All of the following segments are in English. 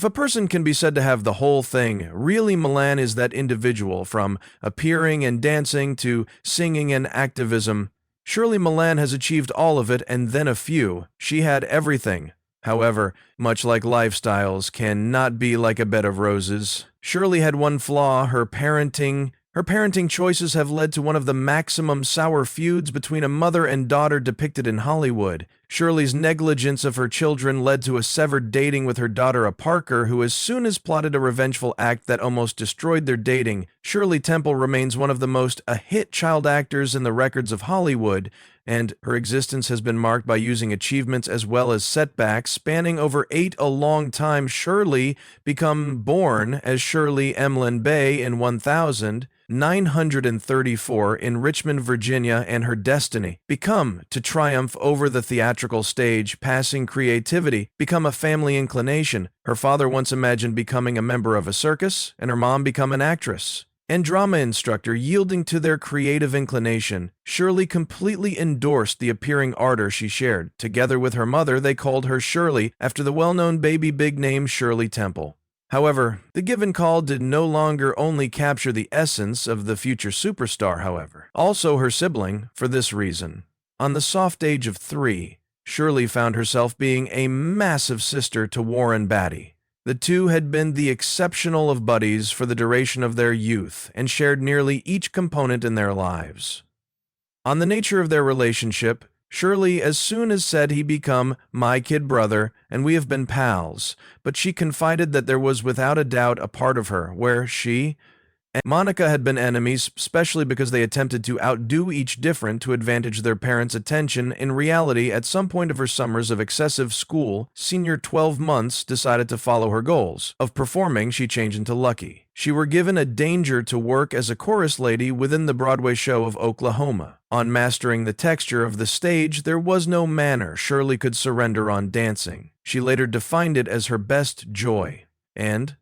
If a person can be said to have the whole thing, really Milan is that individual, from appearing and dancing to singing and activism. Shirley Maclaine has achieved all of it and then a few. She had everything. However, much like lifestyles cannot be like a bed of roses. Shirley had one flaw: her parenting. Her parenting choices have led to one of the maximum sour feuds between a mother and daughter depicted in Hollywood. Shirley's negligence of her children led to a severed dating with her daughter, Parker, who as soon as plotted a revengeful act that almost destroyed their dating. Shirley Temple remains one of the most hit child actors in the records of Hollywood, and her existence has been marked by using achievements as well as setbacks, spanning over 8 a long time. Shirley become born as Shirley Emlyn Bay in 1934 in Richmond, Virginia, and her destiny become to triumph over the theatrical stage, passing creativity, become a family inclination. Her father once imagined becoming a member of a circus, and her mom become an actress and drama instructor, yielding to their creative inclination. Shirley completely endorsed the appearing ardor she shared. Together with her mother, they called her Shirley after the well-known baby big name Shirley Temple. However, the given call did no longer only capture the essence of the future superstar, however, also her sibling, for this reason. On the soft age of 3, Shirley found herself being a massive sister to Warren Beatty. The two had been the exceptional of buddies for the duration of their youth and shared nearly each component in their lives. On the nature of their relationship, Shirley as soon as said he become my kid brother, and we have been pals, but she confided that there was without a doubt a part of her where she and Monica had been enemies, especially because they attempted to outdo each different to advantage their parents' attention. In reality, at some point of her summers of excessive school, senior 12 months, decided to follow her goals. Of performing, she changed into Lucky. She were given a danger to work as a chorus lady within the Broadway show of Oklahoma. On mastering the texture of the stage, there was no manner Shirley could surrender on dancing. She later defined it as her best joy, and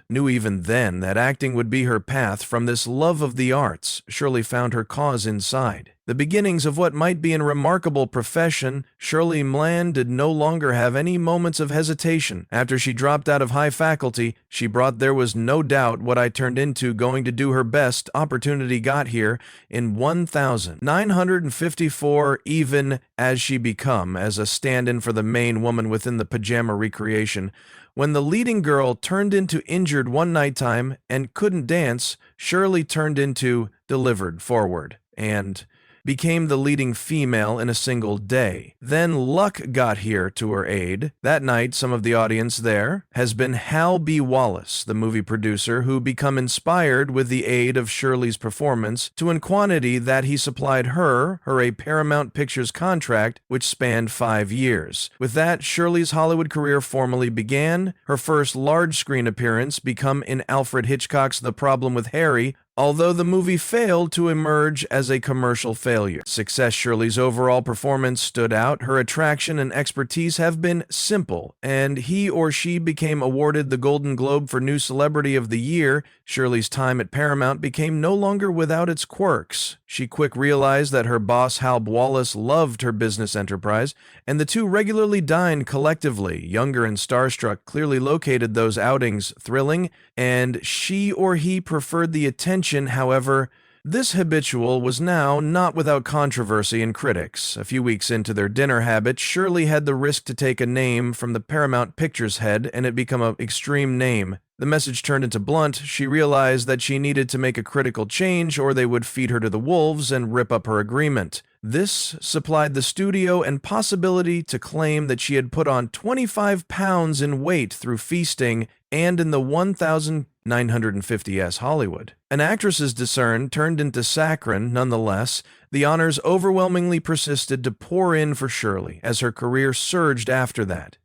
knew even then that acting would be her path. From this love of the arts, Shirley found her cause inside. The beginnings of what might be a remarkable profession. Shirley Maclaine did no longer have any moments of hesitation. After she dropped out of high faculty, she brought "there was no doubt what I turned into, going to do her best." Opportunity got here in 1954, even as she become as a stand-in for the main woman within the pajama recreation. When the leading girl turned into injured one nighttime and couldn't dance, Shirley turned into delivered forward and became the leading female in a single day. Then luck got here to her aid. That night, some of the audience there has been Hal B. Wallace, the movie producer, who become inspired with the aid of Shirley's performance to in quantity that he supplied her a Paramount Pictures contract, which spanned 5 years. With that, Shirley's Hollywood career formally began. Her first large-screen appearance become in Alfred Hitchcock's The Problem with Harry, although the movie failed to emerge as a commercial failure. Success. Shirley's overall performance stood out. Her attraction and expertise have been simple, and he or she became awarded the Golden Globe for New Celebrity of the Year. Shirley's time at Paramount became no longer without its quirks. She quick realized that her boss, Hal Wallace, loved her business enterprise, and the two regularly dined collectively. Younger and starstruck clearly located those outings thrilling, and she or he preferred the attention. However, this habitual was now not without controversy and critics. A few weeks into their dinner habit, Shirley had the risk to take a name from the Paramount Pictures head, and it became an extreme name. The message turned into blunt. She realized that she needed to make a critical change or they would feed her to the wolves and rip up her agreement. This supplied the studio and possibility to claim that she had put on 25 pounds in weight through feasting and in the 1950s Hollywood. An actress's discern turned into saccharine. Nonetheless, the honors overwhelmingly persisted to pour in for Shirley as her career surged after that.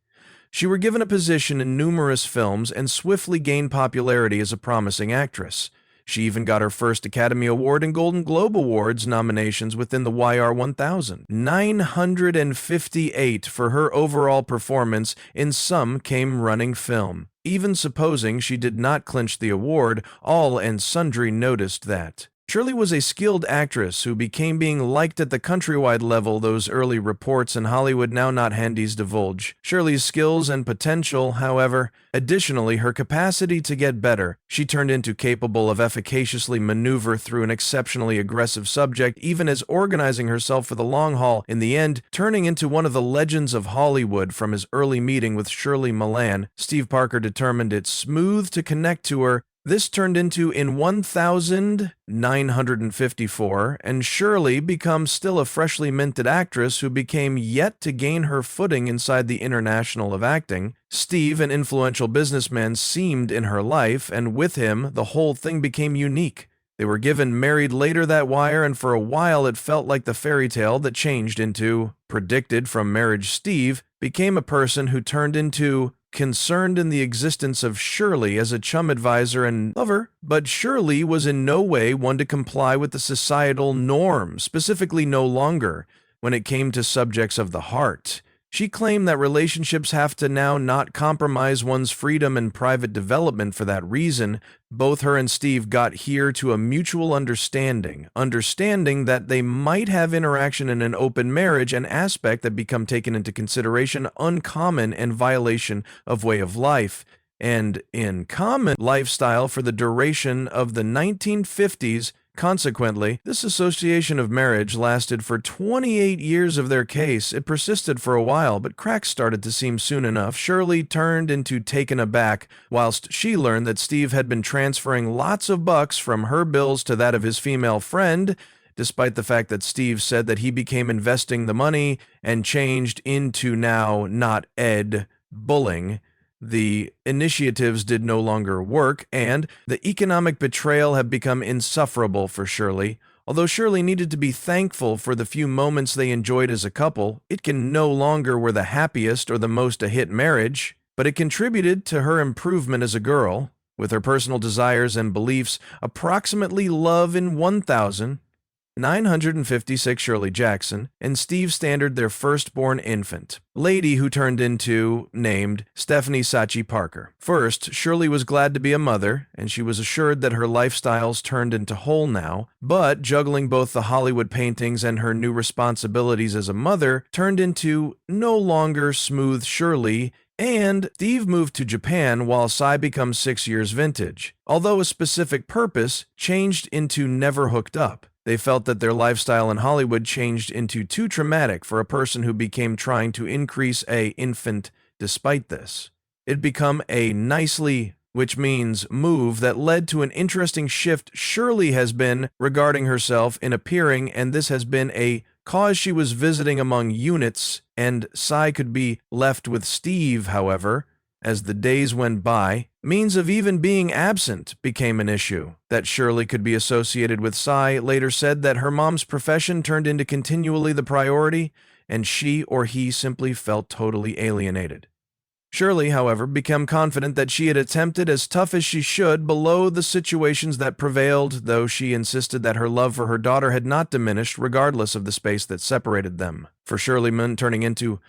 She were given a position in numerous films and swiftly gained popularity as a promising actress. She even got her first Academy Award and Golden Globe Awards nominations within the YR 1000. 958 for her overall performance in Some Came Running film. Even supposing she did not clinch the award, all and sundry noticed that Shirley was a skilled actress who became being liked at the countrywide level. Those early reports in Hollywood now not handies divulge Shirley's skills and potential, however. Additionally, her capacity to get better. She turned into capable of efficaciously maneuver through an exceptionally aggressive subject, even as organizing herself for the long haul, in the end, turning into one of the legends of Hollywood. From his early meeting with Shirley Maclaine, Steve Parker determined it smooth to connect to her. This turned into in 1954, and Shirley becomes still a freshly minted actress who became yet to gain her footing inside the international of acting. Steve, an influential businessman, seemed in her life, and with him, the whole thing became unique. They were given married later that wire, and for a while it felt like the fairy tale that changed into predicted from marriage. Steve became a person who turned into concerned in the existence of Shirley as a chum advisor and lover, but Shirley was in no way one to comply with the societal norm, specifically no longer when it came to subjects of the heart. She claimed that relationships have to now not compromise one's freedom and private development. For that reason, both her and Steve got here to a mutual understanding that they might have interaction in an open marriage, an aspect that become taken into consideration uncommon and violation of way of life and in common lifestyle for the duration of the 1950s. Consequently, this association of marriage lasted for 28 years of their case. It persisted for a while, but cracks started to seem soon enough. Shirley turned into taken aback whilst she learned that Steve had been transferring lots of bucks from her bills to that of his female friend, despite the fact that Steve said that he became investing the money and changed into now not Ed bulling. The initiatives did no longer work, and the economic betrayal had become insufferable for Shirley. Although Shirley needed to be thankful for the few moments they enjoyed as a couple, it can no longer were the happiest or the most a hit marriage, but it contributed to her improvement as a girl. With her personal desires and beliefs, approximately love in 1,956 Shirley Jackson and Steve Standard their firstborn infant, lady who turned into, named, Stephanie Sachi Parker. First, Shirley was glad to be a mother, and she was assured that her lifestyles turned into whole now, but juggling both the Hollywood paintings and her new responsibilities as a mother turned into no longer smooth Shirley, and Steve moved to Japan while Psy becomes 6 years vintage. Although a specific purpose changed into never hooked up. They felt that their lifestyle in Hollywood changed into too traumatic for a person who became trying to increase a infant. Despite this, it become a nicely, which means move, that led to an interesting shift Shirley has been regarding herself in appearing, and this has been a cause she was visiting among units, and Psy could be left with Steve. However, as the days went by, means of even being absent became an issue. That Shirley could be associated with Psy later said that her mom's profession turned into continually the priority, and she or he simply felt totally alienated. Shirley, however, became confident that she had attempted as tough as she should below the situations that prevailed, though she insisted that her love for her daughter had not diminished regardless of the space that separated them. For Shirley Moon turning into